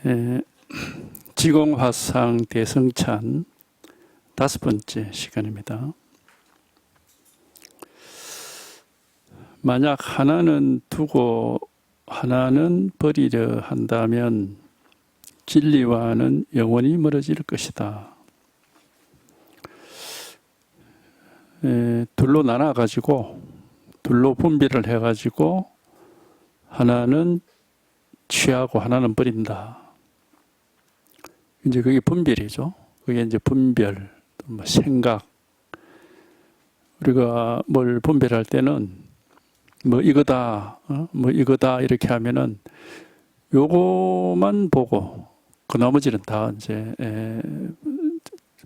에, 지공화상 대성찬 5번째 시간입니다. 만약 하나는 두고 하나는 버리려 한다면 진리와는 영원히 멀어질 것이다. 둘로 나눠가지고 둘로 분별을 해가지고 하나는 취하고 하나는 버린다. 이제 그게 분별이죠. 그게 이제 분별, 뭐 생각. 우리가 뭘 분별할 때는 뭐 이거다, 뭐 이거다 이렇게 하면은 요거만 보고 그 나머지는 다 이제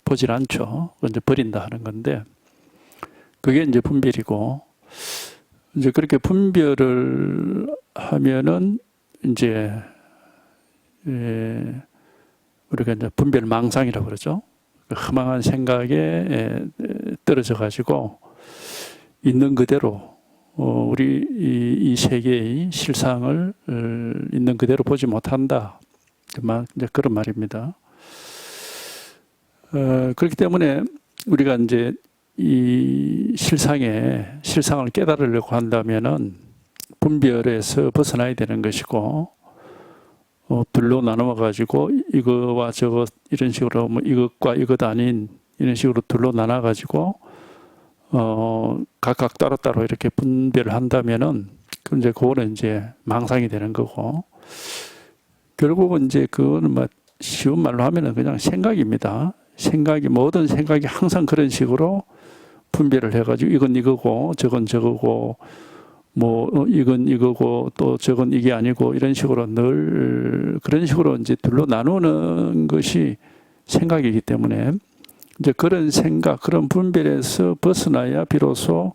보질 않죠. 이제 버린다 하는 건데 그게 이제 분별이고 이제 그렇게 분별을 하면은 이제 우리가 이제 분별망상이라고 그러죠. 허망한 생각에 떨어져 가지고 있는 그대로 우리 이 세계의 실상을 있는 그대로 보지 못한다. 이제 그런 말입니다. 그렇기 때문에 우리가 이제 이 실상을 깨달으려고 한다면은 분별에서 벗어나야 되는 것이고, 둘로 나눠 가지고 이거와 저거 이런 식으로 뭐 이것과 이것 아닌 이런 식으로 둘로 나눠 가지고 각각 따로따로 이렇게 분별을 한다면은 이제 그거는 이제 망상이 되는 거고, 결국은 이제 그거는 뭐 쉬운 말로 하면은 그냥 생각입니다. 모든 생각이 항상 그런 식으로 분별을 해가지고 이건 이거고 저건 저거고 뭐 이건 이거고 또 저건 이게 아니고 이런 식으로 늘 그런 식으로 이제 둘로 나누는 것이 생각이기 때문에 이제 그런 생각, 그런 분별에서 벗어나야 비로소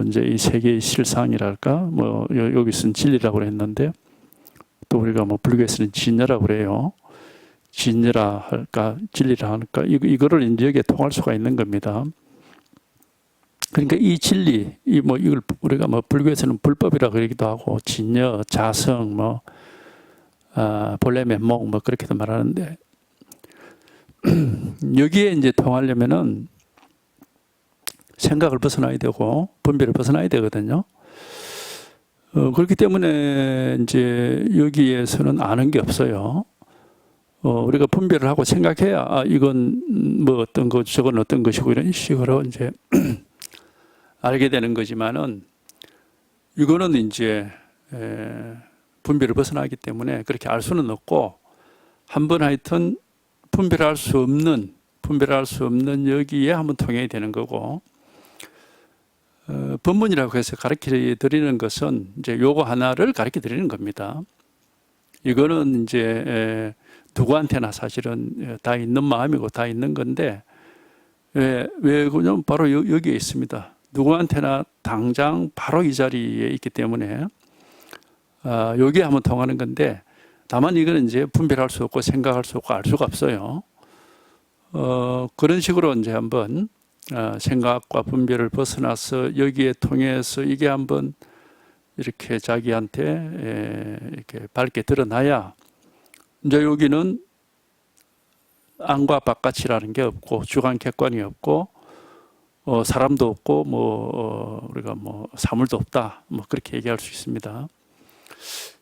이제 이 세계의 실상이랄까 뭐 여기서는 진리라고 그랬는데 또 우리가 뭐 불교에서는 진여라고 그래요. 진여라 할까 진리라 할까 이거를 이제 여기에 통할 수가 있는 겁니다. 그러니까 이 진리, 이걸 우리가 뭐 불교에서는 불법이라고 그러기도 하고 진여, 자성, 본래 면목 뭐 그렇게도 말하는데 여기에 이제 통하려면은 생각을 벗어나야 되고 분별을 벗어나야 되거든요. 그렇기 때문에 이제 여기에서는 아는 게 없어요. 우리가 분별을 하고 생각해야 이건 뭐 어떤 거, 저건 어떤 것이고 이런 식으로 이제 알게 되는 거지만은 이거는 이제 분별을 벗어나기 때문에 그렇게 알 수는 없고 한번 하여튼 분별할 수 없는 여기에 한번 통해야 되는 거고, 법문이라고 해서 가르쳐 드리는 것은 이제 요거 하나를 가르쳐 드리는 겁니다. 이거는 이제 누구한테나 사실은 다 있는 마음이고 다 있는 건데 왜 그러냐면 바로 여기에 있습니다. 누구한테나 당장 바로 이 자리에 있기 때문에 여기에 한번 통하는 건데 다만 이거는 이제 분별할 수 없고 생각할 수 없고 알 수가 없어요. 그런 식으로 이제 한번 생각과 분별을 벗어나서 여기에 통해서 이게 한번 이렇게 자기한테 이렇게 밝게 드러나야 이제 여기는 안과 바깥이라는 게 없고 주관 객관이 없고 사람도 없고 우리가 사물도 없다 그렇게 얘기할 수 있습니다.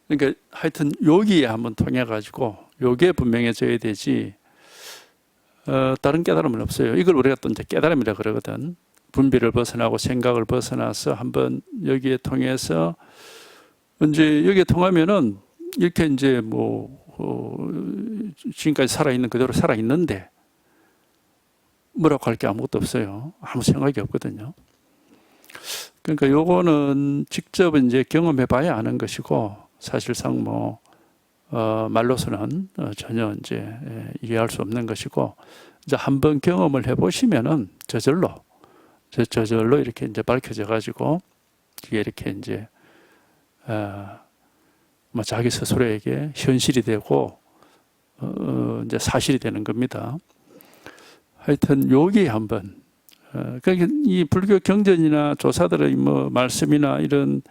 그러니까 하여튼 여기에 한번 통해 가지고 여기에 분명해져야 되지 다른 깨달음은 없어요. 이걸 우리가 또 이제 깨달음이라 그러거든. 분별을 벗어나고 생각을 벗어나서 한번 여기에 통해서 이제 여기에 통하면은 이렇게 이제 지금까지 살아있는 그대로 살아있는데 뭐라고 할 게 아무것도 없어요. 아무 생각이 없거든요. 그러니까 요거는 직접 이제 경험해 봐야 아는 것이고 사실상 말로서는 전혀 이제 이해할 수 없는 것이고 이제 한번 경험을 해 보시면은 저절로 이렇게 이제 밝혀져 가지고 이게 이렇게 이제 자기 스스로에게 현실이 되고 이제 사실이 되는 겁니다. 하여튼 여기 한번 그러니까 이 불교 경전이나 조사들의 말씀이나 이런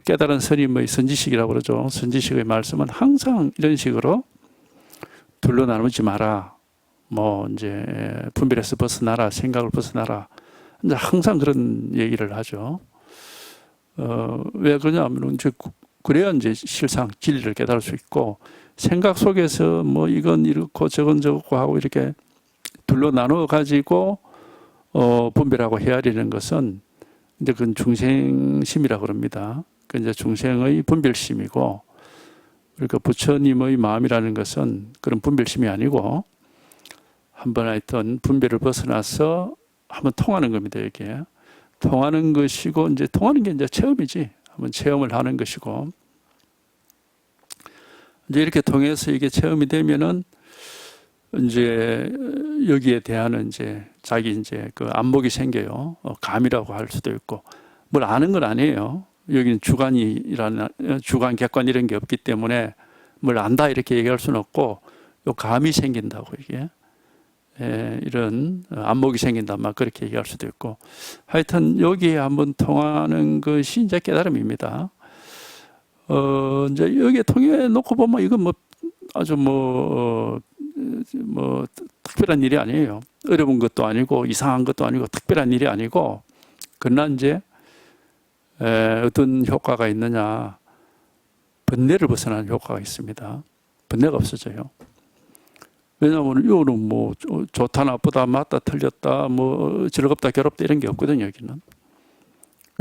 깨달은 스님의 선지식이라고 그러죠. 선지식의 말씀은 항상 이런 식으로 둘로 나누지 마라. 뭐 이제 분별에서 벗어나라, 생각을 벗어나라. 이제 항상 그런 얘기를 하죠. 왜 그러냐면 이제 그래야 이제 실상 진리를 깨달을 수 있고, 생각 속에서 뭐 이건 이렇고 저건 저렇고 하고 이렇게 둘로 나누어 가지고 분별하고 헤아리는 것은 이제 그건 중생심이라고 그럽니다. 그 이제 중생의 분별심이고, 그러니까 부처님의 마음이라는 것은 그런 분별심이 아니고 한번 하여튼 분별을 벗어나서 한번 통하는 겁니다. 이게 통하는 것이고, 이제 통하는 게 이제 체험이지. 한번 체험을 하는 것이고, 이제 이렇게 통해서 이게 체험이 되면은 이제 여기에 대한 이제 자기 이제 그 안목이 생겨요. 감이라고 할 수도 있고, 뭘 아는 건 아니에요. 여기는 주관이라는 주관, 객관 이런 게 없기 때문에 뭘 안다 이렇게 얘기할 수는 없고, 요 감이 생긴다고 이게 이런 안목이 생긴다 막 그렇게 얘기할 수도 있고, 하여튼 여기에 한번 통하는 것이 이제 깨달음입니다. 이제 여기에 통해 놓고 보면 이건 뭐 아주 뭐 특별한 일이 아니에요. 어려운 것도 아니고 이상한 것도 아니고 특별한 일이 아니고, 그러나 이제 어떤 효과가 있느냐, 번뇌를 벗어나는 효과가 있습니다. 번뇌가 없어져요. 왜냐하면 이거는 뭐 좋다 나쁘다 맞다 틀렸다 뭐 즐겁다 괴롭다 이런 게 없거든요. 여기는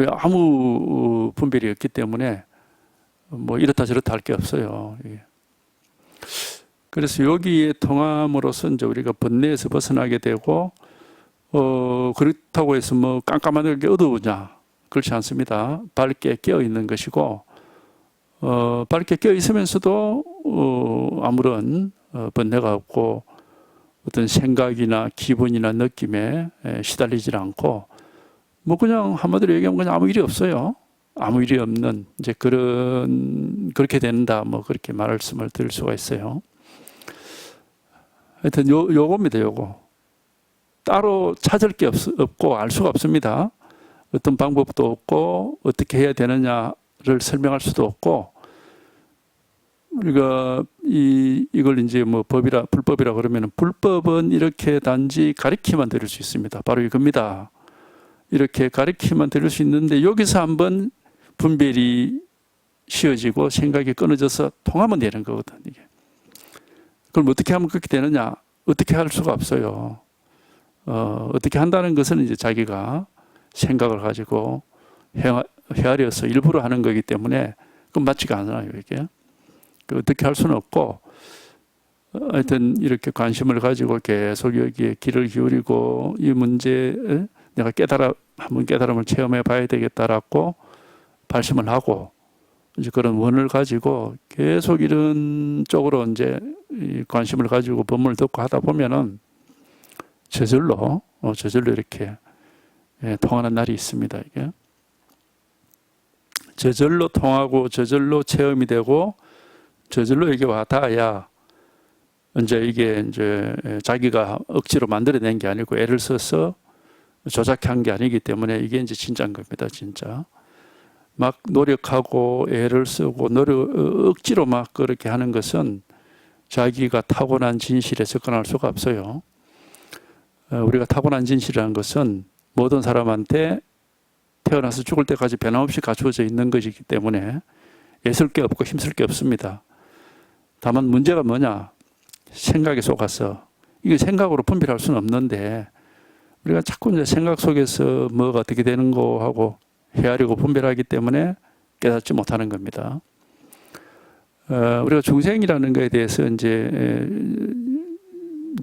아무 분별이 없기 때문에 뭐 이렇다 저렇다 할 게 없어요. 그래서 여기에 통함으로써 이제 우리가 번뇌에서 벗어나게 되고, 그렇다고 해서 뭐 깜깜한 게 어두우냐, 그렇지 않습니다. 밝게 깨어 있는 것이고, 밝게 깨어 있으면서도 아무런 번뇌가 없고 어떤 생각이나 기분이나 느낌에 시달리지 않고, 뭐 그냥 한마디로 얘기하면 그냥 아무 일이 없어요. 아무 일이 없는 이제 그렇게 된다, 뭐 그렇게 말씀을 드릴 수가 있어요. 하여튼 요겁니다. 요거 따로 찾을 게 없고 알 수가 없습니다. 어떤 방법도 없고 어떻게 해야 되느냐를 설명할 수도 없고, 우리가 이걸 이제 뭐 불법이라 그러면, 불법은 이렇게 단지 가리키만 드릴 수 있습니다. 바로 이겁니다. 이렇게 가리키만 드릴 수 있는데, 여기서 한번 분별이 쉬어지고 생각이 끊어져서 통하면 되는 거거든, 이게. 그럼 어떻게 하면 그렇게 되느냐? 어떻게 할 수가 없어요. 어떻게 한다는 것은 이제 자기가 생각을 가지고 헤아려서 일부러 하는 거기 때문에 그건 맞지가 않아요, 이게. 어떻게 할 수는 없고, 하여튼 이렇게 관심을 가지고 계속 여기에 귀를 기울이고, 이 문제에 내가 한번 깨달음을 체험해 봐야 되겠다라고 발심을 하고, 이제 그런 원을 가지고 계속 이런 쪽으로 이제 관심을 가지고 법문을 듣고 하다 보면은 저절로 이렇게 통하는 날이 있습니다. 이게 저절로 통하고 저절로 체험이 되고 저절로 이게 와 닿아야 이제 이게 이제 자기가 억지로 만들어낸 게 아니고 애를 써서 조작한 게 아니기 때문에 이게 이제 진짜인 겁니다. 진짜 막 노력하고 애를 쓰고 억지로 막 그렇게 하는 것은 자기가 타고난 진실에 접근할 수가 없어요. 우리가 타고난 진실이라는 것은 모든 사람한테 태어나서 죽을 때까지 변함없이 갖추어져 있는 것이기 때문에 애쓸 게 없고 힘쓸 게 없습니다. 다만 문제가 뭐냐? 생각에 속아서, 이게 생각으로 분별할 수는 없는데 우리가 자꾸 이제 생각 속에서 뭐가 어떻게 되는 거 하고 헤아리고 분별하기 때문에 깨닫지 못하는 겁니다. 우리가 중생이라는 것에 대해서 이제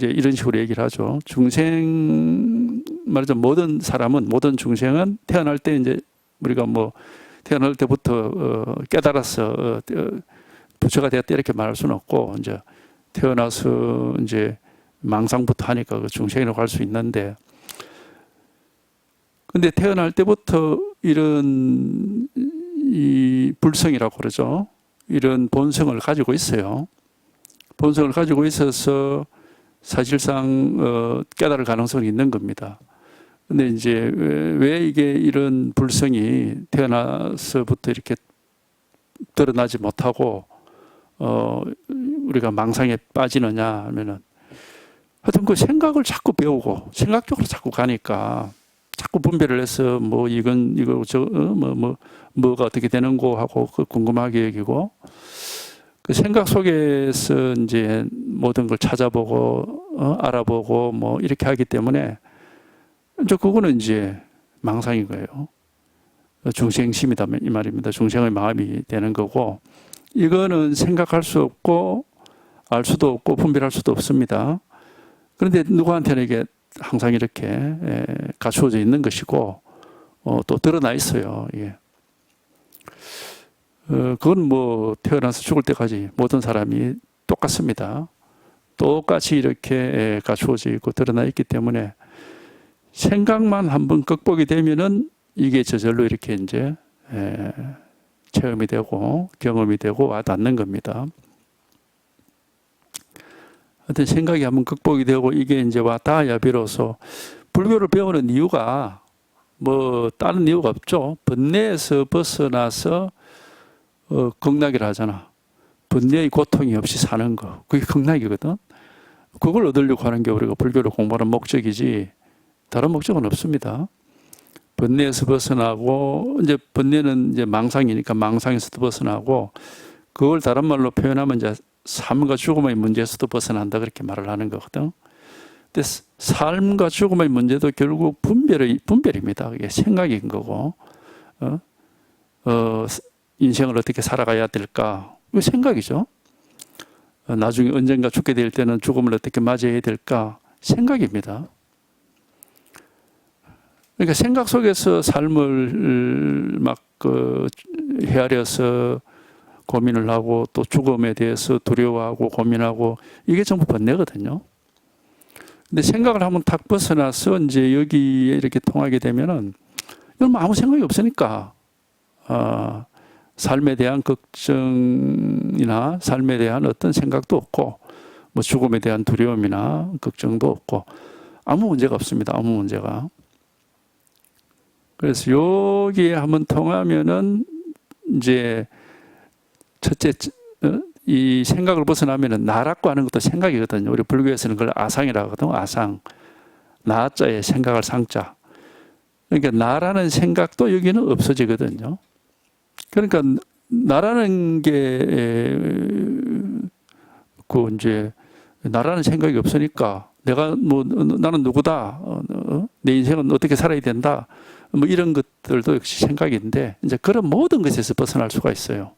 이런 식으로 얘기를 하죠. 중생 말하자면 모든 중생은 태어날 때 이제 우리가 뭐 태어날 때부터 깨달아서 부처가 되었다 이렇게 말할 수는 없고, 이제 태어나서 이제 망상부터 하니까 그 중생이라고 할 수 있는데, 근데 태어날 때부터 이런 이 불성이라고 그러죠. 이런 본성을 가지고 있어요. 본성을 가지고 있어서 사실상 깨달을 가능성이 있는 겁니다. 근데 이제 왜 이게 이런 불성이 태어나서부터 이렇게 드러나지 못하고 우리가 망상에 빠지느냐 하면은 하여튼 그 생각을 자꾸 배우고 생각적으로 자꾸 가니까 자꾸 분별을 해서 뭐 이건 이거 뭐가 어떻게 되는 거 하고 그 궁금하게 여기고 그 생각 속에서 이제 모든 걸 찾아보고 알아보고 뭐 이렇게 하기 때문에 이제 그거는 이제 망상인 거예요. 중생심이다 이 말입니다. 중생의 마음이 되는 거고 이거는 생각할 수 없고 알 수도 없고 분별할 수도 없습니다. 그런데 누구한테는 이게 항상 이렇게 갖추어져 있는 것이고 또 드러나 있어요. 예. 그건 뭐 태어나서 죽을 때까지 모든 사람이 똑같습니다. 똑같이 이렇게 갖추어져 있고 드러나 있기 때문에 생각만 한번 극복이 되면은 이게 저절로 이렇게 이제 체험이 되고 경험이 되고 와닿는 겁니다. 하여튼 생각이 한번 극복이 되고 이게 이제 와닿아야 비로소 불교를 배우는 이유가 뭐 다른 이유가 없죠. 번뇌에서 벗어나서 극락이라 하잖아. 번뇌의 고통이 없이 사는 거. 그게 극락이거든. 그걸 얻으려고 하는 게 우리가 불교를 공부하는 목적이지 다른 목적은 없습니다. 번뇌에서 벗어나고 이제 번뇌는 이제 망상이니까 망상에서도 벗어나고 그걸 다른 말로 표현하면 이제 삶과 죽음의 문제에서도 벗어난다 그렇게 말을 하는 거거든. 근데 삶과 죽음의 문제도 결국 분별입니다. 그게 생각인 거고 인생을 어떻게 살아가야 될까? 이거 생각이죠. 나중에 언젠가 죽게 될 때는 죽음을 어떻게 맞이해야 될까? 생각입니다. 그러니까 생각 속에서 삶을 막 헤아려서 고민을 하고 또 죽음에 대해서 두려워하고 고민하고 이게 전부 번뇌거든요. 근데 생각을 한번 탁 벗어나서 이제 여기에 이렇게 통하게 되면은 이건 뭐 아무 생각이 없으니까 삶에 대한 걱정이나 삶에 대한 어떤 생각도 없고 뭐 죽음에 대한 두려움이나 걱정도 없고 아무 문제가 없습니다. 아무 문제가. 그래서 여기에 한번 통하면은 이제 첫째 이 생각을 벗어나면은 나라고 하는 것도 생각이거든요. 우리 불교에서는 그걸 아상이라고 하거든요. 아상. 나자에 생각을 상자. 그러니까 나라는 생각도 여기는 없어지거든요. 그러니까 나라는 게 그 이제 나라는 생각이 없으니까 내가 뭐 나는 누구다. 내 인생은 어떻게 살아야 된다. 뭐 이런 것들도 역시 생각인데 이제 그런 모든 것에서 벗어날 수가 있어요.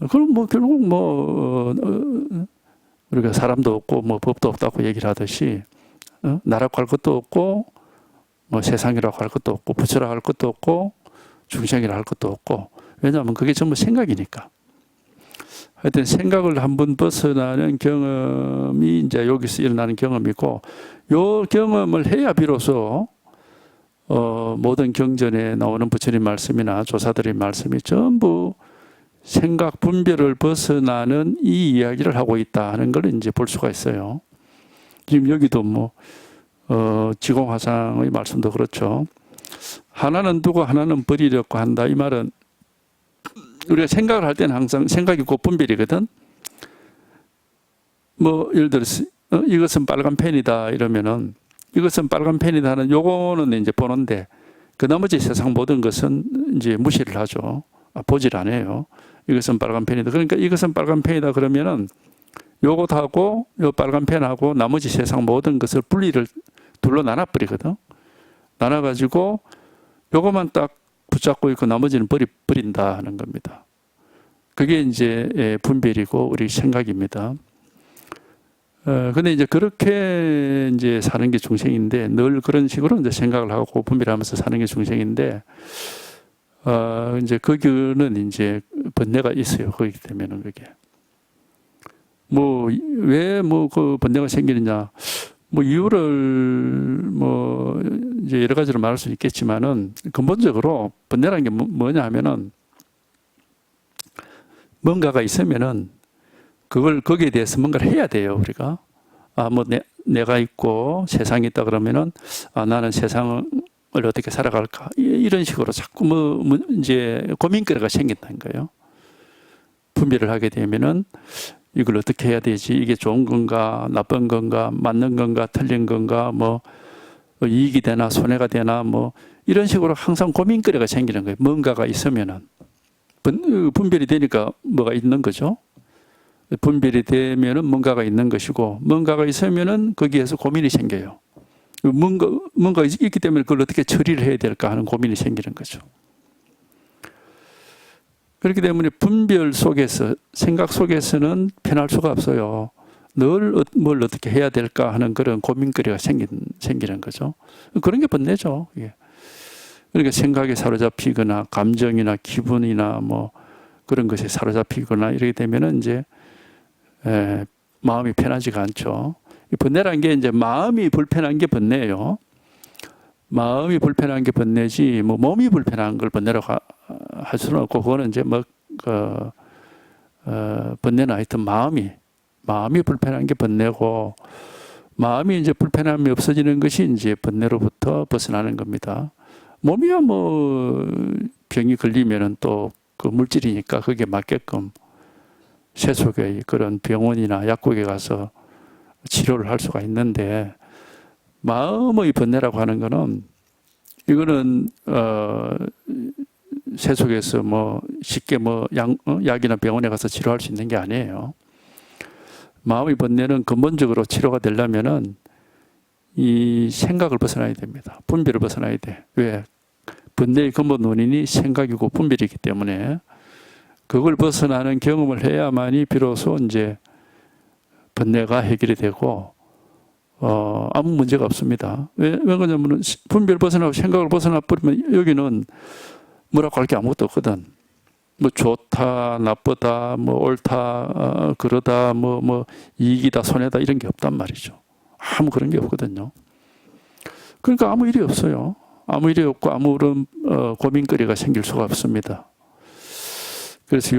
그럼 뭐 결국 뭐 우리가 사람도 없고 뭐 법도 없다고 얘기를 하듯이 나라고 할 것도 없고 뭐 세상이라고 할 것도 없고 부처라고 할 것도 없고 중생이라고 할 것도 없고 왜냐하면 그게 전부 생각이니까. 하여튼 생각을 한번 벗어나는 경험이 이제 여기서 일어나는 경험이고 요 경험을 해야 비로소 모든 경전에 나오는 부처님 말씀이나 조사들의 말씀이 전부 생각 분별을 벗어나는 이 이야기를 하고 있다 하는 걸 이제 볼 수가 있어요. 지금 여기도 뭐 지공화상의 말씀도 그렇죠. 하나는 두고 하나는 버리려고 한다. 이 말은 우리가 생각을 할 때는 항상 생각이 곧 분별이거든. 뭐 예를 들어서 이것은 빨간 펜이다 이러면은 이것은 빨간 펜이다 하는 요거는 이제 보는데 그 나머지 세상 모든 것은 이제 무시를 하죠. 보질 않아요. 이것은 빨간 펜이다. 그러니까 이것은 빨간 펜이다 그러면은 요것하고 요 빨간 펜하고 나머지 세상 모든 것을 분리를 둘로 나눠버리거든. 나눠가지고 요것만 딱 붙잡고 있고 나머지는 버린다 하는 겁니다. 그게 이제 분별이고 우리 생각입니다. 근데 이제 그렇게 이제 사는 게 중생인데 늘 그런 식으로 이제 생각을 하고 분별하면서 사는 게 중생인데 이제 거기는 이제 번뇌가 있어요. 거기 되면은 그게 뭐 왜 뭐 그 번뇌가 생기느냐 뭐 이유를 뭐 이제 여러 가지로 말할 수 있겠지만은 근본적으로 번뇌라는 게 뭐냐 하면은 뭔가가 있으면은 그걸 거기에 대해서 뭔가를 해야 돼요 우리가. 내가 있고 세상이 있다 그러면은 나는 세상을 어떻게 살아갈까 이런 식으로 자꾸 이제 고민거리가 생긴다는 거예요. 분별을 하게 되면은 이걸 어떻게 해야 되지? 이게 좋은 건가, 나쁜 건가, 맞는 건가, 틀린 건가, 이익이 되나, 손해가 되나, 이런 식으로 항상 고민거리가 생기는 거예요. 뭔가가 있으면은. 분별이 되니까 뭐가 있는 거죠. 분별이 되면은 뭔가가 있는 것이고, 뭔가가 있으면은 거기에서 고민이 생겨요. 뭔가 있기 때문에 그걸 어떻게 처리를 해야 될까 하는 고민이 생기는 거죠. 그렇기 때문에 분별 속에서, 생각 속에서는 편할 수가 없어요. 늘 뭘 어떻게 해야 될까 하는 그런 고민거리가 생기는 거죠. 그런 게 번뇌죠. 그러니까 생각에 사로잡히거나 감정이나 기분이나 그런 것에 사로잡히거나 이렇게 되면은 이제 마음이 편하지가 않죠. 번뇌라는 게 이제 마음이 불편한 게 번뇌예요. 마음이 불편한 게 번뇌지 몸이 불편한 걸 번뇌라고 할 수는 없고, 그거는 이제 번뇌는 하여튼 마음이 불편한 게 번뇌고, 마음이 이제 불편함이 없어지는 것이 이제 번뇌로부터 벗어나는 겁니다. 몸이야 병이 걸리면은 또 그 물질이니까 거기에 맞게끔 세속의 그런 병원이나 약국에 가서 치료를 할 수가 있는데, 마음의 번뇌라고 하는 거는, 이거는 세속에서 쉽게 약이나 병원에 가서 치료할 수 있는 게 아니에요. 마음의 번뇌는 근본적으로 치료가 되려면은 이 생각을 벗어나야 됩니다. 분별을 벗어나야 돼. 왜? 번뇌의 근본 원인이 생각이고 분별이기 때문에 그걸 벗어나는 경험을 해야만이 비로소 이제 번뇌가 해결이 되고 아무 문제가 없습니다. 왜 그러냐면 분별 벗어나고 생각을 벗어나 버리면 여기는 뭐라고 할 게 아무것도 없거든. 좋다, 나쁘다, 옳다, 그러다, 이익이다, 손해다 이런 게 없단 말이죠. 아무 그런 게 없거든요. 그러니까 아무 일이 없어요. 아무 일이 없고 아무런 고민거리가 생길 수가 없습니다. 그래서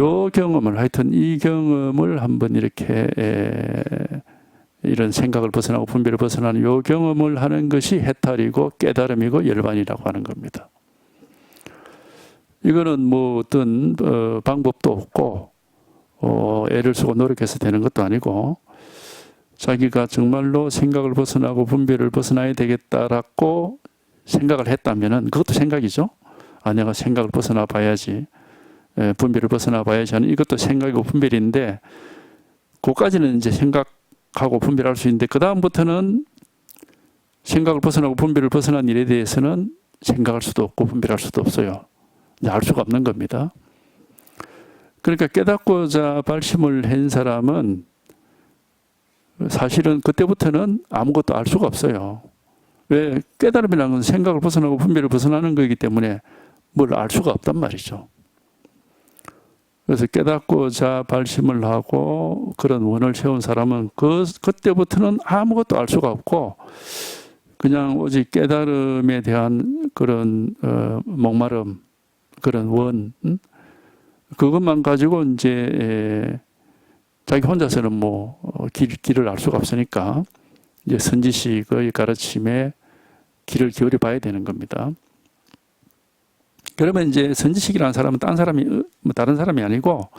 하여튼 이 경험을 한번 이렇게 이런 생각을 벗어나고 분별을 벗어나는 요 경험을 하는 것이 해탈이고 깨달음이고 열반이라고 하는 겁니다. 이거는 어떤 방법도 없고 애를 쓰고 노력해서 되는 것도 아니고, 자기가 정말로 생각을 벗어나고 분별을 벗어나야 되겠다라고 생각을 했다면은 그것도 생각이죠. 내가 생각을 벗어나 봐야지, 분별을 벗어나 봐야지 하는 이것도 생각이고 분별인데, 그까지는 이제 생각하고 분별할 수 있는데, 그 다음부터는 생각을 벗어나고 분별을 벗어난 일에 대해서는 생각할 수도 없고 분별할 수도 없어요. 알 수가 없는 겁니다. 그러니까 깨닫고자 발심을 한 사람은 사실은 그때부터는 아무것도 알 수가 없어요. 왜? 깨달음이라는 건 생각을 벗어나고 분별을 벗어나는 거기 때문에 뭘 알 수가 없단 말이죠. 그래서 깨닫고자 발심을 하고 그런 원을 세운 사람은 그때부터는 아무것도 알 수가 없고, 그냥 오직 깨달음에 대한 그런 목마름, 그런 원, 그것만 가지고 이제 자기 혼자서는 길을 알 수가 없으니까 이제 선지식의 가르침에 길을 기울여 봐야 되는 겁니다. 그러면 이제 선지식이라는 사람은 다른 사람이 아니고,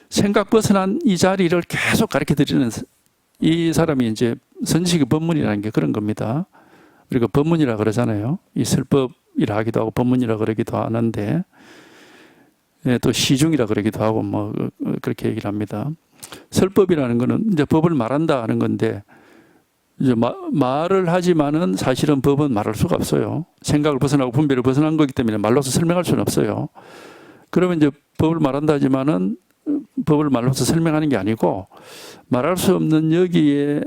생각 벗어난 이 자리를 계속 가르쳐 드리는 이 사람이 이제 선지식의 법문이라는 게 그런 겁니다. 우리가 법문이라 그러잖아요. 이 설법이라 하기도 하고 법문이라 그러기도 하는데, 또 시중이라 그러기도 하고 그렇게 얘기를 합니다. 설법이라는 거는 이제 법을 말한다 하는 건데, 이제 말을 하지만은 사실은 법은 말할 수가 없어요. 생각을 벗어나고 분별을 벗어난 거기 때문에 말로서 설명할 수는 없어요. 그러면 이제 법을 말한다 하지만은 법을 말로서 설명하는 게 아니고, 말할 수 없는 여기에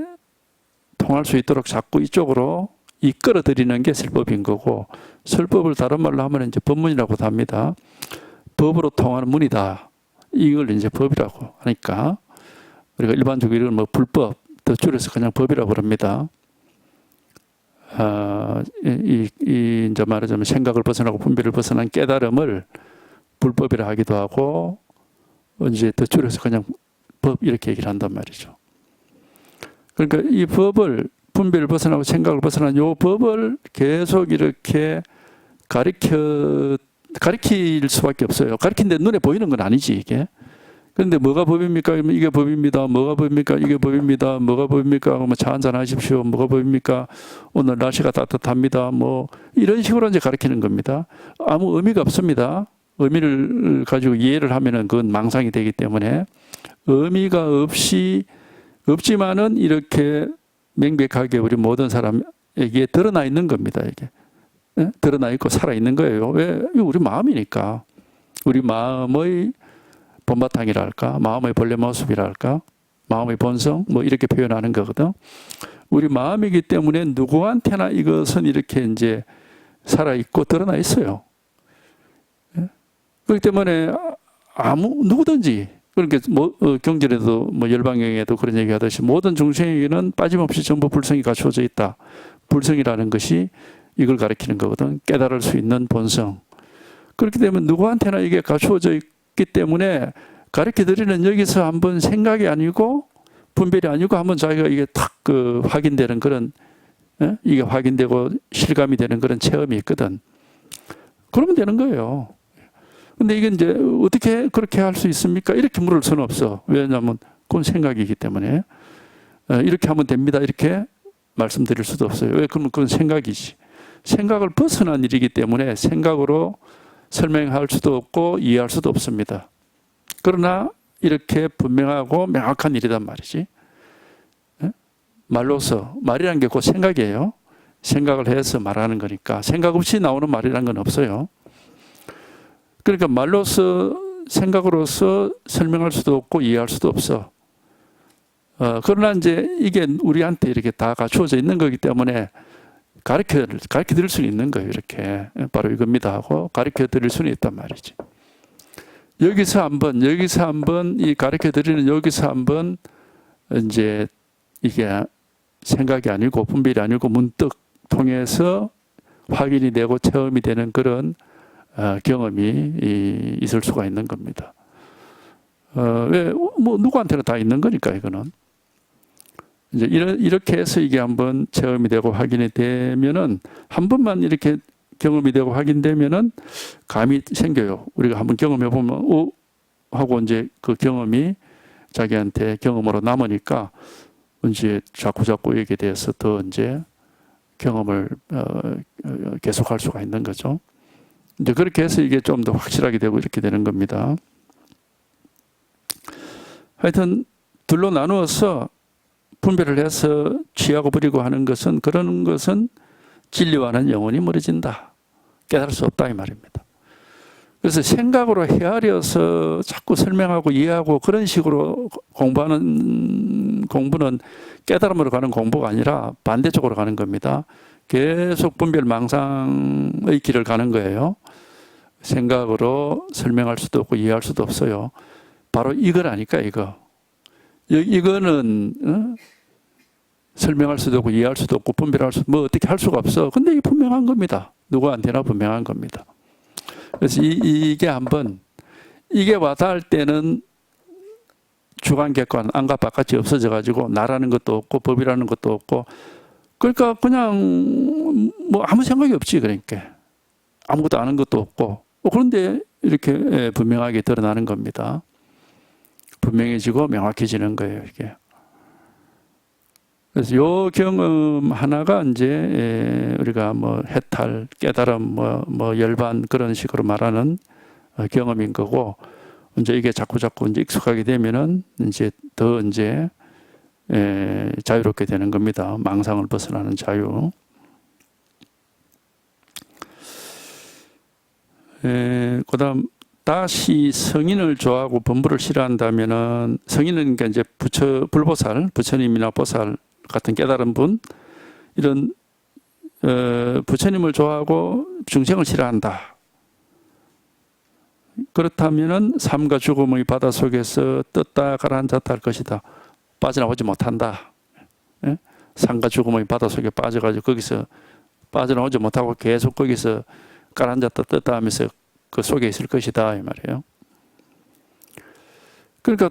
통할 수 있도록 자꾸 이쪽으로 이끌어 들이는 게 설법인 거고, 설법을 다른 말로 하면 이제 법문이라고도 합니다. 법으로 통하는 문이다. 이걸 이제 법이라고 하니까, 우리가 일반적으로 이걸 불법, 더 줄여서 그냥 법이라고 그럽니다. 이제 말하자면 생각을 벗어나고 분별을 벗어난 깨달음을 불법이라 하기도 하고, 이제 더 줄여서 그냥 법 이렇게 얘기를 한단 말이죠. 그러니까 이 법을 분별을 벗어나고 생각을 벗어난 요 법을 계속 이렇게 가리킬 수밖에 없어요. 가리킨데 눈에 보이는 건 아니지 이게. 그런데 뭐가 법입니까? 이게 법입니다. 뭐가 법입니까? 이게 법입니다. 뭐가 법입니까? 뭐 차 한잔 하십시오. 뭐가 법입니까? 오늘 날씨가 따뜻합니다. 뭐 이런 식으로 이제 가리키는 겁니다. 아무 의미가 없습니다. 의미를 가지고 이해를 하면은 그건 망상이 되기 때문에 의미가 없지만은 이렇게 명백하게 우리 모든 사람에게 드러나 있는 겁니다. 이게 드러나 있고 살아 있는 거예요. 왜? 우리 마음이니까. 우리 마음의 본바탕이랄까, 마음의 본래 모습이랄까, 마음의 본성, 뭐 이렇게 표현하는 거거든. 우리 마음이기 때문에 누구한테나 이것은 이렇게 이제 살아 있고 드러나 있어요. 그렇기 때문에 누구든지 그렇게 경전에도 뭐 열방경에도 그런 얘기하듯이 모든 중생에게는 빠짐없이 전부 불성이 갖추어져 있다. 불성이라는 것이 이걸 가리키는 거거든. 깨달을 수 있는 본성. 그렇기 때문에 누구한테나 이게 갖추어져 있기 때문에 가르쳐 드리는 여기서 한번 생각이 아니고 분별이 아니고 한번 자기가 이게 탁 확인되는 그런 이게 확인되고 실감이 되는 그런 체험이 있거든. 그러면 되는 거예요. 근데 이게 이제 어떻게 그렇게 할 수 있습니까? 이렇게 물을 수는 없어. 왜냐하면 그건 생각이기 때문에 이렇게 하면 됩니다. 이렇게 말씀드릴 수도 없어요. 왜? 그러면 그건 생각이지. 생각을 벗어난 일이기 때문에 생각으로 설명할 수도 없고 이해할 수도 없습니다. 그러나 이렇게 분명하고 명확한 일이란 말이지. 말로서, 말이라는 게 곧 생각이에요. 생각을 해서 말하는 거니까 생각 없이 나오는 말이라는 건 없어요. 그러니까 말로서 생각으로서 설명할 수도 없고 이해할 수도 없어. 그러나 이제 이게 우리한테 이렇게 다 갖추어져 있는 거기 때문에 가르쳐 드릴 수는 있는 거예요. 이렇게 바로 이겁니다 하고 가르쳐 드릴 수는 있단 말이지. 여기서 한번 이 가르쳐 드리는 여기서 한번 이제 이게 생각이 아니고 분별이 아니고 문득 통해서 확인이 되고 체험이 되는 그런 경험이 있을 수가 있는 겁니다. 왜? 뭐 누구한테나 다 있는 거니까 이거는. 이제 이렇게 해서 이게 한번 체험이 되고 확인이 되면은 한 번만 이렇게 경험이 되고 확인되면은 감이 생겨요. 우리가 한번 경험해 보면 하고 이제 그 경험이 자기한테 경험으로 남으니까 이제 자꾸 여기에 대해서 더 이제 경험을 계속할 수가 있는 거죠. 이제 그렇게 해서 이게 좀 더 확실하게 되고 이렇게 되는 겁니다. 하여튼 둘로 나누어서 분별을 해서 취하고 버리고 하는 것은 그런 것은 진리와는 영원히 멀어진다. 깨달을 수 없다 이 말입니다. 그래서 생각으로 헤아려서 자꾸 설명하고 이해하고 그런 식으로 공부하는 공부는 깨달음으로 가는 공부가 아니라 반대쪽으로 가는 겁니다. 계속 분별 망상의 길을 가는 거예요. 생각으로 설명할 수도 없고 이해할 수도 없어요. 바로 이거라니까 이거. 이거는 설명할 수도 없고 이해할 수도 없고 분별할 수도 뭐 어떻게 할 수가 없어. 근데 이게 분명한 겁니다. 누구한테나 분명한 겁니다. 그래서 이게 한번 이게 와닿을 때는 주관 객관 안과 바깥이 없어져 가지고 나라는 것도 없고 법이라는 것도 없고 그러니까 그냥 뭐 아무 생각이 없지. 그러니까 아무것도 아는 것도 없고 그런데 이렇게 분명하게 드러나는 겁니다. 분명해지고 명확해지는 거예요, 이게. 그래서 요 경험 하나가 이제 우리가 뭐 해탈, 깨달음, 뭐 열반 그런 식으로 말하는 경험인 거고, 이제 이게 자꾸 이제 익숙하게 되면은 이제 더 이제 자유롭게 되는 겁니다. 망상을 벗어나는 자유. 그다음 다시 성인을 좋아하고 범부를 싫어한다면은 성인은 그러니까 이제 불보살, 부처님이나 보살 같은 깨달은 분 이런 부처님을 좋아하고 중생을 싫어한다. 그렇다면은 삶과 죽음의 바다 속에서 떴다 가라앉았다 할 것이다. 빠져나오지 못한다. 삶과 죽음의 바다 속에 빠져가지고 거기서 빠져나오지 못하고 계속 거기서 가라앉았다 떴다 하면서 그 속에 있을 것이다 이 말이에요. 그러니까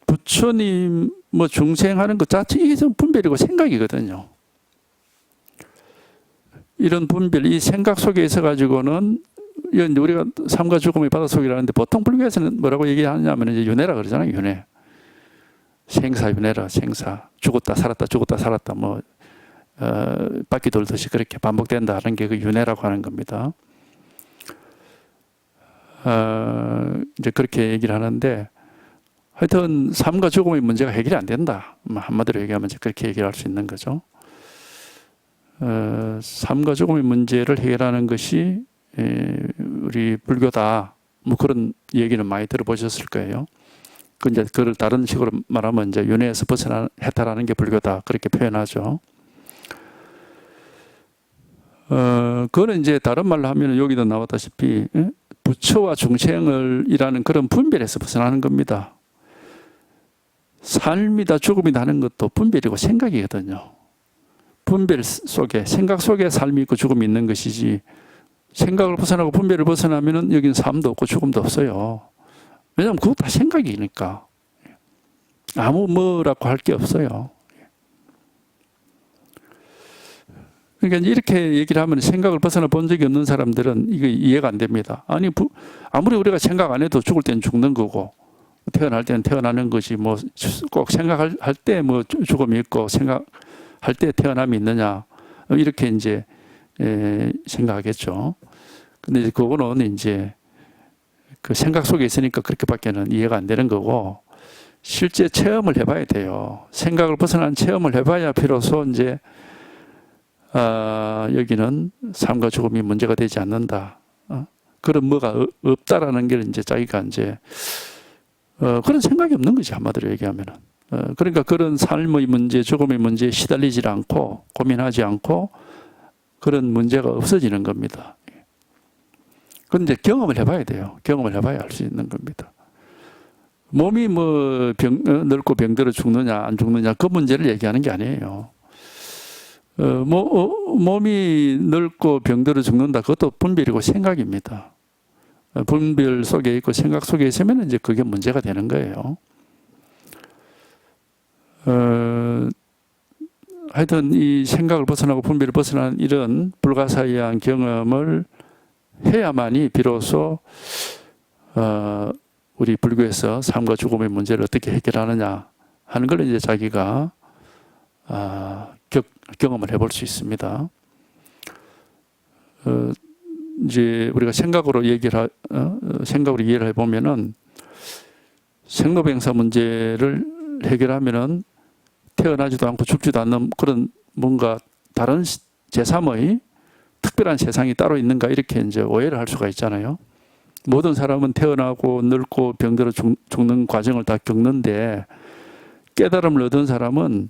부처님 뭐 중생하는 것 자체 이게 좀 분별이고 생각이거든요. 이런 분별, 이 생각 속에 있어 가지고는 우리가 삶과 죽음의 바닷속이라는데 보통 불교에서는 뭐라고 얘기하냐면 이제 윤회라 그러잖아요. 윤회. 생사윤회라. 생사. 죽었다 살았다 죽었다 살았다 뭐 바퀴 돌듯이 그렇게 반복된다는 게 그 윤회라고 하는 겁니다. 이제 그렇게 얘기를 하는데 하여튼 삶과 죽음의 문제가 해결이 안 된다. 한마디로 얘기하면 이제 그렇게 얘기를 할 수 있는 거죠. 삶과 죽음의 문제를 해결하는 것이 우리 불교다. 뭐 그런 얘기는 많이 들어보셨을 거예요. 그 이제 그걸 다른 식으로 말하면 이제 윤회에서 벗어나 해탈하는 게 불교다. 그렇게 표현하죠. 그거는 이제 다른 말로 하면 여기도 나왔다시피 부처와 중생을이라는 그런 분별에서 벗어나는 겁니다. 삶이다 죽음이다 하는 것도 분별이고 생각이거든요. 분별 속에, 생각 속에 삶이 있고 죽음이 있는 것이지 생각을 벗어나고 분별을 벗어나면은 여기는 삶도 없고 죽음도 없어요. 왜냐하면 그거 다 생각이니까. 아무 뭐라고 할 게 없어요. 그러니까 이렇게 얘기를 하면 생각을 벗어나 본 적이 없는 사람들은 이게 이해가 안 됩니다. 아니, 아무리 우리가 생각 안 해도 죽을 때는 죽는 거고, 태어날 때는 태어나는 것이 뭐 꼭 생각할 때 뭐 죽음이 있고 생각할 때 태어남이 있느냐. 이렇게 이제 생각하겠죠. 근데 이제 그거는 이제 그 생각 속에 있으니까 그렇게밖에는 이해가 안 되는 거고, 실제 체험을 해봐야 돼요. 생각을 벗어난 체험을 해봐야 비로소 이제 여기는 삶과 죽음이 문제가 되지 않는다. 그런 뭐가 없다라는 게 이제 자기가 이제 그런 생각이 없는 거지, 한마디로 얘기하면은. 그러니까 그런 삶의 문제, 죽음의 문제에 시달리지 않고 고민하지 않고 그런 문제가 없어지는 겁니다. 그런데 경험을 해봐야 돼요. 경험을 해봐야 알 수 있는 겁니다. 몸이 뭐 늙고 병들어 죽느냐 안 죽느냐 그 문제를 얘기하는 게 아니에요. 몸이 늙고 병들어 죽는다. 그것도 분별이고 생각입니다. 분별 속에 있고 생각 속에 있으면 이제 그게 문제가 되는 거예요. 하여튼 이 생각을 벗어나고 분별을 벗어나는 이런 불가사의한 경험을 해야만이 비로소 우리 불교에서 삶과 죽음의 문제를 어떻게 해결하느냐 하는 걸 이제 자기가 경험을 해볼 수 있습니다. 이제 우리가 생각으로 생각으로 이해를 해보면은 생로병사 문제를 해결하면은 태어나지도 않고 죽지도 않는 그런 뭔가 다른 제3의 특별한 세상이 따로 있는가 이렇게 이제 오해를 할 수가 있잖아요. 모든 사람은 태어나고 늙고 병들어 죽는 과정을 다 겪는데 깨달음을 얻은 사람은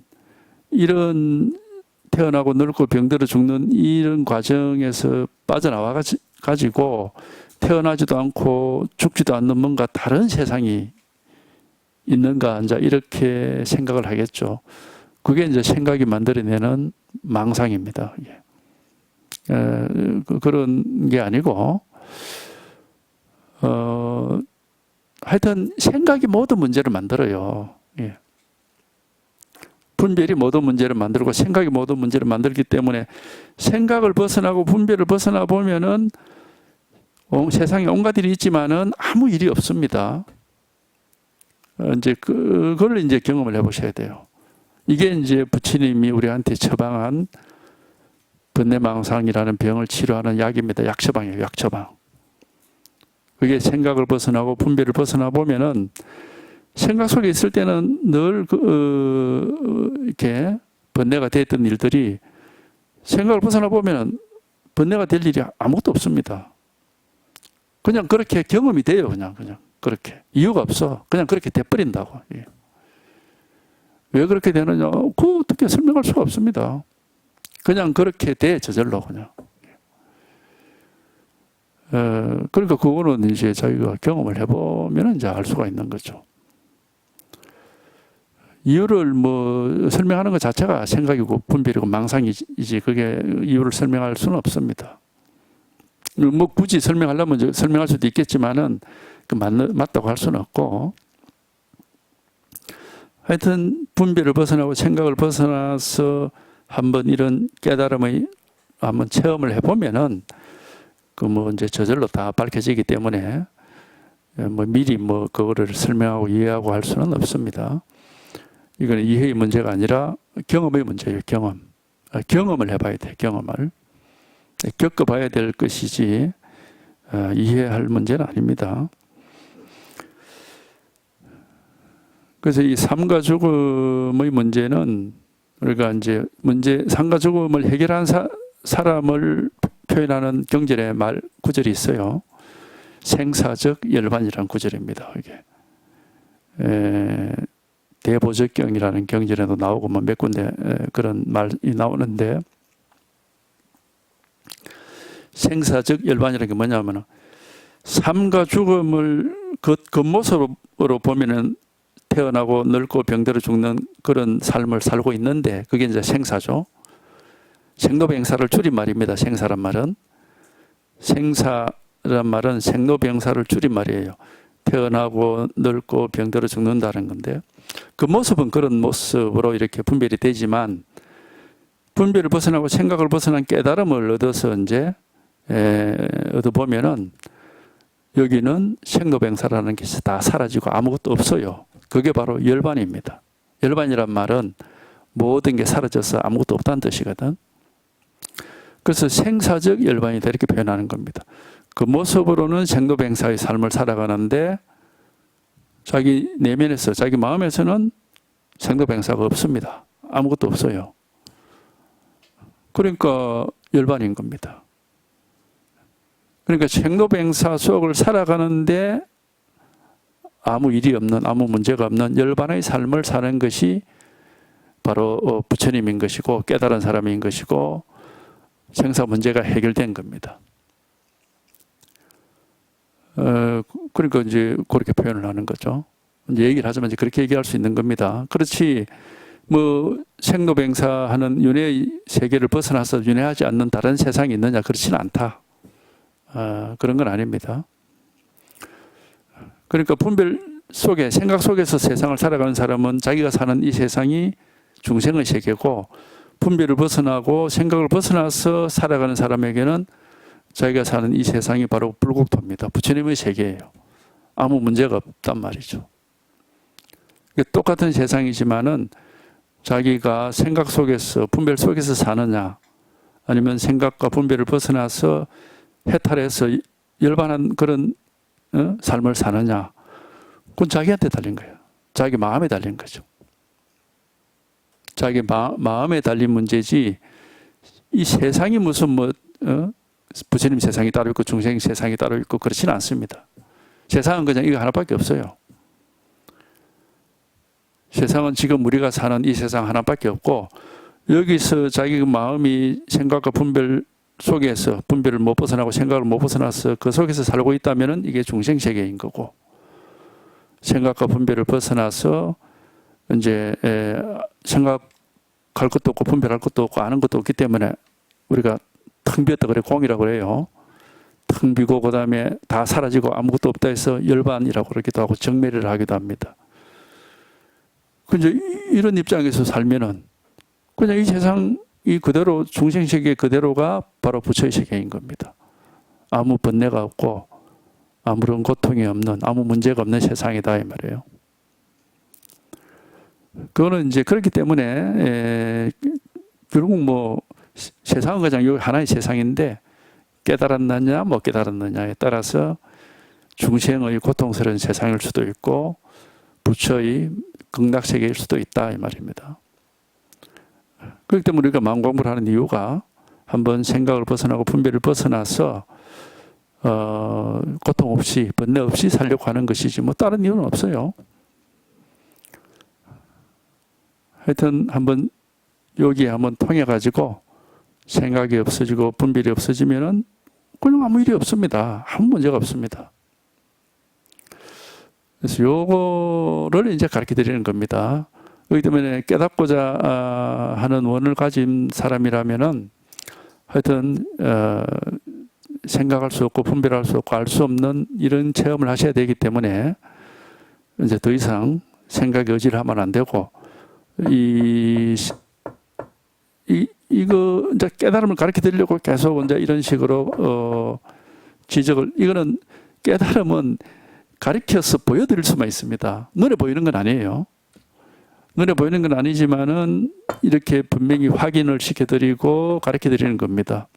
이런 태어나고 늙고 병들어 죽는 이런 과정에서 빠져나와 가지고 태어나지도 않고 죽지도 않는 뭔가 다른 세상이 있는가 이제 이렇게 생각을 하겠죠. 그게 이제 생각이 만들어내는 망상입니다. 그런 게 아니고 하여튼 생각이 모든 문제를 만들어요. 분별이 모든 문제를 만들고 생각이 모든 문제를 만들기 때문에 생각을 벗어나고 분별을 벗어나 보면은 세상에 온갖 일이 있지만은 아무 일이 없습니다. 이제 그걸 이제 경험을 해보셔야 돼요. 이게 이제 부처님이 우리한테 처방한 번뇌망상이라는 병을 치료하는 약입니다. 약처방이에요. 약처방. 그게 생각을 벗어나고 분별을 벗어나 보면은 생각 속에 있을 때는 늘 이렇게 번뇌가 됐던 일들이 생각을 벗어나 보면은 번뇌가 될 일이 아무것도 없습니다. 그냥 그렇게 경험이 돼요. 그냥 그렇게 이유가 없어. 그냥 그렇게 돼버린다고. 왜 그렇게 되느냐? 그거 어떻게 설명할 수가 없습니다. 그냥 그렇게 돼 저절로 그냥. 그러니까 그거는 이제 자기가 경험을 해보면 이제 알 수가 있는 거죠. 이유를 뭐 설명하는 것 자체가 생각이고 분별이고 망상이지 그게 이유를 설명할 수는 없습니다. 뭐 굳이 설명하려면 설명할 수도 있겠지만은 맞다고 할 수는 없고 하여튼 분별을 벗어나고 생각을 벗어나서 한번 이런 깨달음의 한번 체험을 해보면은 그 뭐 이제 저절로 다 밝혀지기 때문에 뭐 미리 뭐 그거를 설명하고 이해하고 할 수는 없습니다. 이거는 이해의 문제가 아니라 경험의 문제예요. 경험을 해봐야 돼. 경험을 겪어봐야 될 것이지 이해할 문제는 아닙니다. 그래서 이 삶과 죽음의 문제는 우리가 이제 삶과 죽음을 해결한 사람을 표현하는 경전의 구절이 있어요. 생사적 열반이라는 구절입니다. 이게 대보적경이라는 경전에도 나오고 뭐 몇 군데 그런 말이 나오는데, 생사적 열반이라는 게 뭐냐면은 삶과 죽음을 겉모습으로 보면은 태어나고 늙고 병들어 죽는 그런 삶을 살고 있는데, 그게 이제 생사죠. 생로병사를 줄인 말입니다. 생사란 말은 생로병사를 줄인 말이에요. 태어나고 늙고 병들어 죽는다는 건데, 그 모습은 그런 모습으로 이렇게 분별이 되지만, 분별을 벗어나고 생각을 벗어난 깨달음을 얻어서 이제 얻어보면은 여기는 생로병사라는 것이 다 사라지고 아무것도 없어요. 그게 바로 열반입니다. 열반이란 말은 모든 게 사라져서 아무것도 없다는 뜻이거든. 그래서 생사적 열반이다 이렇게 표현하는 겁니다. 그 모습으로는 생로병사의 삶을 살아가는데 자기 내면에서, 자기 마음에서는 생로병사가 없습니다. 아무것도 없어요. 그러니까 열반인 겁니다. 그러니까 생로병사 속을 살아가는데 아무 일이 없는, 아무 문제가 없는 열반의 삶을 사는 것이 바로 부처님인 것이고 깨달은 사람인 것이고 생사 문제가 해결된 겁니다. 그러니까 이제 그렇게 표현을 하는 거죠. 이제 얘기를 하자면 이제 그렇게 얘기할 수 있는 겁니다. 그렇지, 뭐 생로병사하는 윤회의 세계를 벗어나서 윤회하지 않는 다른 세상이 있느냐, 그렇지는 않다. 그런 건 아닙니다. 그러니까 분별 속에, 생각 속에서 세상을 살아가는 사람은 자기가 사는 이 세상이 중생의 세계고, 분별을 벗어나고 생각을 벗어나서 살아가는 사람에게는 자기가 사는 이 세상이 바로 불국토입니다. 부처님의 세계예요. 아무 문제가 없단 말이죠. 똑같은 세상이지만은 자기가 생각 속에서, 분별 속에서 사느냐, 아니면 생각과 분별을 벗어나서 해탈해서 열반한 그런 삶을 사느냐, 그건 자기한테 달린 거예요. 자기 마음에 달린 거죠. 자기 마음에 달린 문제지, 이 세상이 무슨 부처님 세상이 따로 있고 중생 세상이 따로 있고 그렇지는 않습니다. 세상은 그냥 이거 하나밖에 없어요. 세상은 지금 우리가 사는 이 세상 하나밖에 없고, 여기서 자기 마음이 생각과 분별 속에서 분별을 못 벗어나고 생각을 못 벗어나서 그 속에서 살고 있다면은 이게 중생 세계인 거고, 생각과 분별을 벗어나서 이제 생각할 것도 없고 분별할 것도 없고 아는 것도 없기 때문에 우리가 텅 비었다 그래, 공이라고 그래요. 텅 비고 그 다음에 다 사라지고 아무것도 없다 해서 열반이라고 그러기도 하고 정멸을 하기도 합니다. 근데 이런 입장에서 살면은 그냥 이 세상이 그대로, 중생 세계 그대로가 바로 부처의 세계인 겁니다. 아무 번뇌가 없고 아무런 고통이 없는, 아무 문제가 없는 세상이다 이 말이에요. 그거는 이제 그렇기 때문에 결국 뭐 세상은 그냥 여기 하나의 세상인데 깨달았느냐 못 깨달았느냐에 따라서 중생의 고통스러운 세상일 수도 있고 부처의 극락세계일 수도 있다 이 말입니다. 그렇기 때문에 우리가 마음 공부를 하는 이유가 한번 생각을 벗어나고 분별을 벗어나서 고통 없이, 번뇌 없이 살려고 하는 것이지 뭐 다른 이유는 없어요. 하여튼 한번 여기에 한번 통해가지고 생각이 없어지고 분별이 없어지면은 그냥 아무 일이 없습니다. 아무 문제가 없습니다. 그래서 요거를 이제 가르쳐 드리는 겁니다. 그렇기 때문에 깨닫고자 하는 원을 가진 사람이라면은 하여튼 생각할 수 없고 분별할 수 없고 알 수 없는 이런 체험을 하셔야 되기 때문에 이제 더 이상 생각에 의지를 하면 안 되고, 이거 이제 깨달음을 가르쳐 드리려고 계속 이제 이런 식으로 지적을, 이거는 깨달음은 가르쳐서 보여드릴 수만 있습니다. 눈에 보이는 건 아니에요. 눈에 보이는 건 아니지만은 이렇게 분명히 확인을 시켜드리고 가르쳐 드리는 겁니다.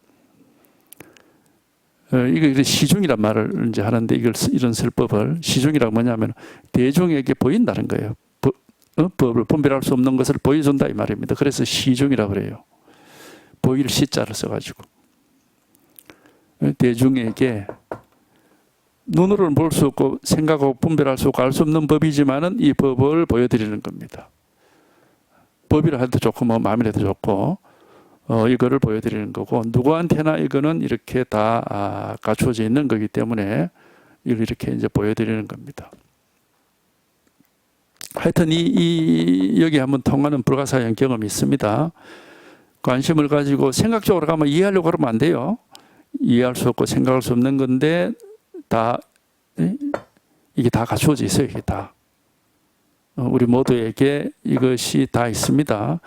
이거 시중이란 말을 이제 하는데, 이런 설법을, 시중이라고 뭐냐면 대중에게 보인다는 거예요. 법을 분별할 수 없는 것을 보여준다 이 말입니다. 그래서 시중이라고 그래요. 보일 시자를 써가지고. 대중에게 눈으로는 볼 수 없고 생각하고 분별할 수 없고 알 수 없는 법이지만은 이 법을 보여드리는 겁니다. 법이라 해도 좋고 뭐 마음이라도 좋고 이거를 보여드리는 거고, 누구한테나 이거는 이렇게 다 갖추어져 있는 거기 때문에 이걸 이렇게 이제 보여드리는 겁니다. 하여튼 여기 한번 통하는 불가사의한 경험이 있습니다. 관심을 가지고 생각적으로 가면 이해하려고 그러면 안 돼요. 이해할 수 없고 생각할 수 없는 건데 이게 다 갖추어져 있어요. 이게 다. 우리 모두에게 이것이 다 있습니다.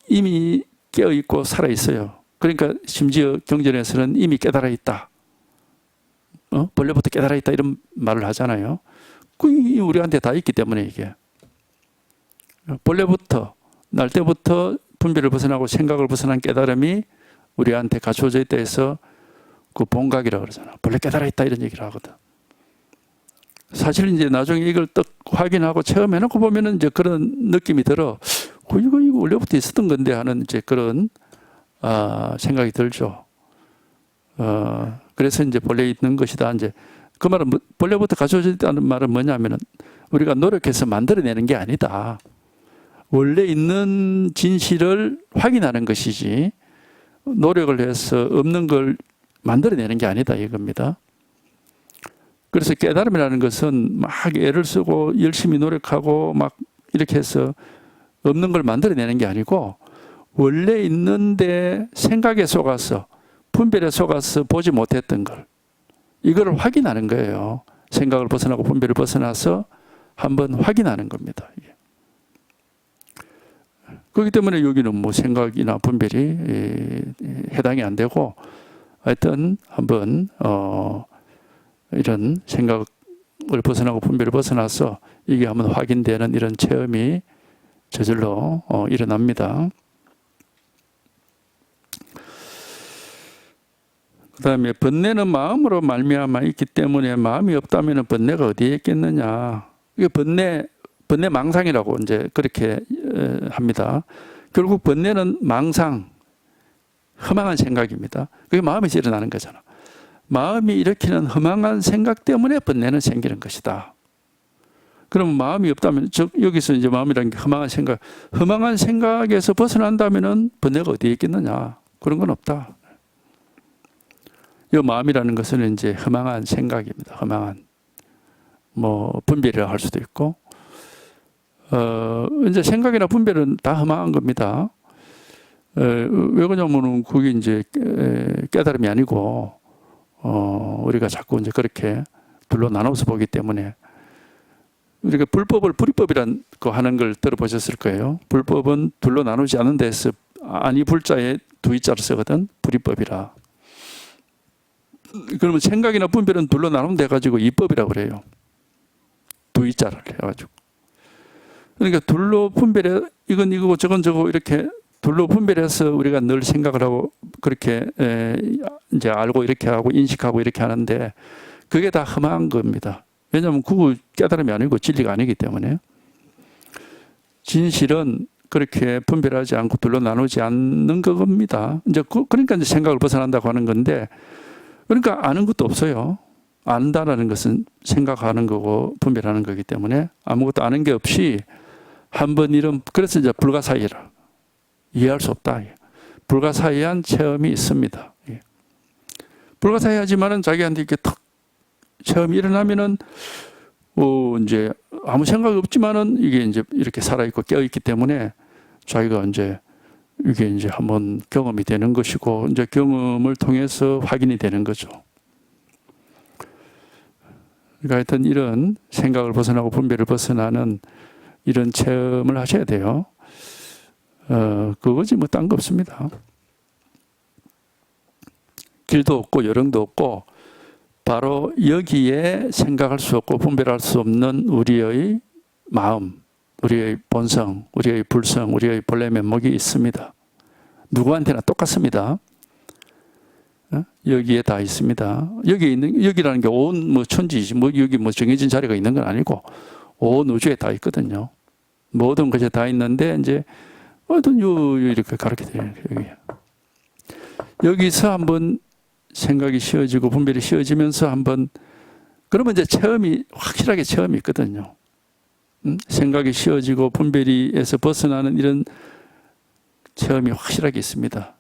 이미 깨어있고 살아있어요. 그러니까 심지어 경전에서는 이미 깨달아 있다. 본래부터 깨달아 있다 이런 말을 하잖아요. 우리한테 다 있기 때문에 이게. 본래부터, 날 때부터 분별을 벗어나고 생각을 벗어난 깨달음이 우리한테 갖추어져 있다 해서 그 본각이라고 그러잖아. 본래 깨달아 있다 이런 얘기를 하거든. 사실 이제 나중에 이걸 딱 확인하고 체험해놓고 보면은 이제 그런 느낌이 들어. 이거 원래부터 있었던 건데 하는 이제 그런 생각이 들죠. 그래서 이제 본래 있는 것이다. 이제 그 말은 본래부터 갖춰져 있다는 말은 뭐냐면은 우리가 노력해서 만들어내는 게 아니다. 원래 있는 진실을 확인하는 것이지 노력을 해서 없는 걸 만들어내는 게 아니다 이겁니다. 그래서 깨달음이라는 것은 막 애를 쓰고 열심히 노력하고 막 이렇게 해서 없는 걸 만들어내는 게 아니고, 원래 있는데 생각에 속아서 분별에 속아서 보지 못했던 걸, 이거를 확인하는 거예요. 생각을 벗어나고 분별을 벗어나서 한번 확인하는 겁니다. 그렇기 때문에 여기는 뭐 생각이나 분별이 해당이 안 되고, 하여튼 한번 이런 생각을 벗어나고 분별을 벗어나서 이게 한번 확인되는 이런 체험이 저절로 일어납니다. 그 다음에 번뇌는 마음으로 말미암아 있기 때문에 마음이 없다면 번뇌가 어디에 있겠느냐. 이게 번뇌 망상이라고 이제 그렇게 합니다. 결국 번뇌는 망상, 허망한 생각입니다. 그게 마음에서 일어나는 거잖아. 마음이 일으키는 허망한 생각 때문에 번뇌는 생기는 것이다. 그럼 마음이 없다면, 즉 여기서 이제 마음이라는 게 허망한 생각에서 벗어난다면은 번뇌가 어디에 있겠느냐? 그런 건 없다. 이 마음이라는 것은 이제 허망한 생각입니다. 허망한 뭐 분별이라 할 수도 있고, 이제 생각이나 분별은 다 허망한 겁니다. 왜 그러냐면은 그게 이제 깨달음이 아니고, 우리가 자꾸 이제 그렇게 둘로 나눠서 보기 때문에. 우리가 불법을 불이법이란 거 하는 걸 들어보셨을 거예요. 불법은 둘로 나누지 않는 데서 아니 불자에 두이자를 쓰거든. 불이법이라. 그러면 생각이나 분별은 둘로 나누면 돼가지고 이법이라고 그래요. 두이자를 해가지고. 그러니까 둘로 분별해, 이건 이거고 저건 저거 이렇게 둘로 분별해서 우리가 늘 생각을 하고 그렇게 이제 알고 이렇게 하고 인식하고 이렇게 하는데 그게 다 험한 겁니다. 왜냐하면 그거 깨달음이 아니고 진리가 아니기 때문에. 진실은 그렇게 분별하지 않고 둘로 나누지 않는 겁니다. 이제 그러니까 이제 생각을 벗어난다고 하는 건데, 그러니까 아는 것도 없어요. 안다라는 것은 생각하는 거고 분별하는 거기 때문에 아무것도 아는 게 없이 한번 그래서 이제 불가사의라. 이해할 수 없다. 불가사의한 체험이 있습니다. 불가사의하지만은 자기한테 이렇게 탁 체험이 일어나면은 이제 아무 생각이 없지만은 이게 이제 이렇게 살아있고 깨어있기 때문에 자기가 이제 이게 이제 한번 경험이 되는 것이고, 이제 경험을 통해서 확인이 되는 거죠. 그러니까 하여튼 이런 생각을 벗어나고 분별을 벗어나는 이런 체험을 하셔야 돼요. 그거지 뭐 딴 거 없습니다. 길도 없고 요령도 없고 바로 여기에 생각할 수 없고 분별할 수 없는 우리의 마음, 우리의 본성, 우리의 불성, 우리의 본래 면목이 있습니다. 누구한테나 똑같습니다. 여기에 다 있습니다. 여기라는 게 온 뭐 천지지, 뭐 여기 뭐 정해진 자리가 있는 건 아니고 온 우주에 다 있거든요. 모든 것에 다 있는데 이제 어떤 이렇게 가르쳐 드려요. 여기서 한번 생각이 쉬워지고 분별이 쉬워지면서 한번 그러면 이제 체험이 확실하게 체험이 있거든요. 생각이 쉬워지고 분별이에서 벗어나는 이런 체험이 확실하게 있습니다.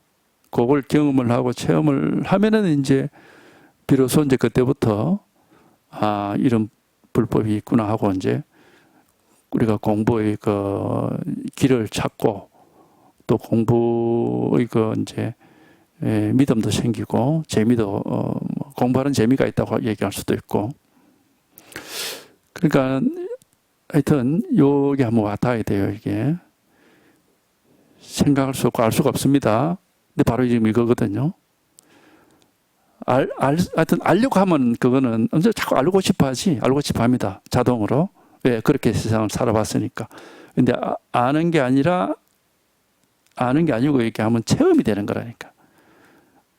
그걸 경험을 하고 체험을 하면은 이제 비로소 이제 그때부터 이런 불법이 있구나 하고 이제 우리가 공부의 그 길을 찾고 또 공부의 그 이제 믿음도 생기고 재미도 공부하는 재미가 있다고 얘기할 수도 있고 그러니까 하여튼 여기 한번 와닿아야 돼요. 이게 생각할 수 없고 알 수가 없습니다. 근데 바로 지금 이거거든요. 하여튼 알려고 하면 그거는 언제 자꾸 알고 싶어 하지. 알고 싶어 합니다. 자동으로. 왜? 그렇게 세상을 살아봤으니까. 근데 아는 게 아니라 아는 게 아니고 이렇게 하면 체험이 되는 거라니까.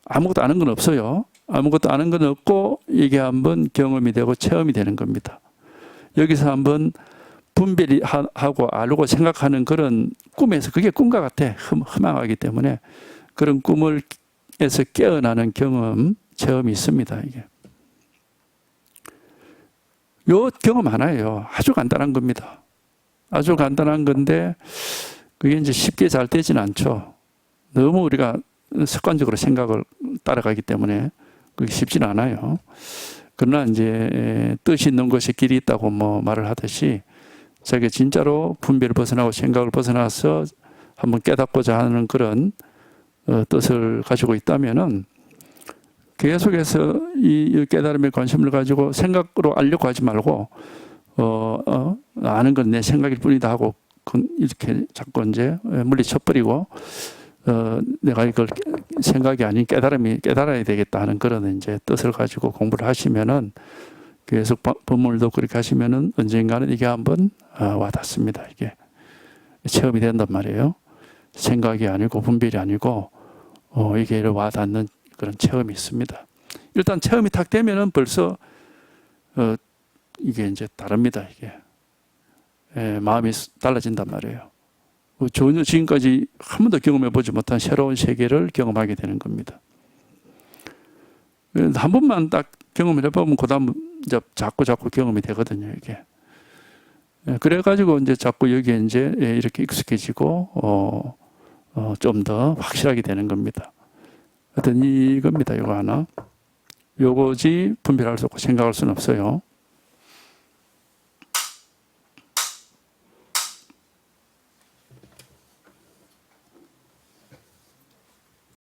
아무것도 아는 건 없어요. 아무것도 아는 건 없고 이게 한번 경험이 되고 체험이 되는 겁니다. 여기서 한번 분별이 하고 알고 생각하는 그런 꿈에서 그게 꿈과 같아. 허망하기 때문에 그런 꿈에서 깨어나는 경험, 체험이 있습니다. 이게. 요 경험 하나예요. 아주 간단한 겁니다. 아주 간단한 건데 그게 이제 쉽게 잘 되지는 않죠. 너무 우리가 습관적으로 생각을 따라가기 때문에 그게 쉽지는 않아요. 그러나 이제 뜻이 있는 것에 길이 있다고 뭐 말을 하듯이 자기가 진짜로 분별을 벗어나고 생각을 벗어나서 한번 깨닫고자 하는 그런 뜻을 가지고 있다면은 계속해서 이 깨달음에 관심을 가지고 생각으로 알려고 하지 말고 아는 건 내 생각일 뿐이다 하고 이렇게 자꾸 이제 물리쳐버리고 내가 이걸 생각이 아닌 깨달아야 되겠다 하는 그런 이제 뜻을 가지고 공부를 하시면은 계속 법문을도 그렇게 하시면은 언젠가는 이게 한번 와닿습니다. 이게 체험이 된단 말이에요. 생각이 아니고 분별이 아니고 이게 와닿는 그런 체험이 있습니다. 일단 체험이 탁 되면은 벌써 이게 이제 다릅니다. 이게 마음이 달라진단 말이에요. 전혀 지금까지 한 번도 경험해보지 못한 새로운 세계를 경험하게 되는 겁니다. 한 번만 딱 경험을 해보면 그다음 이제 자꾸 경험이 되거든요. 이게. 그래가지고 이제 자꾸 여기에 이제 이렇게 익숙해지고 좀 더 확실하게 되는 겁니다. 하여튼 이겁니다. 이거 하나. 요거지 분별할 수 없고 생각할 수는 없어요.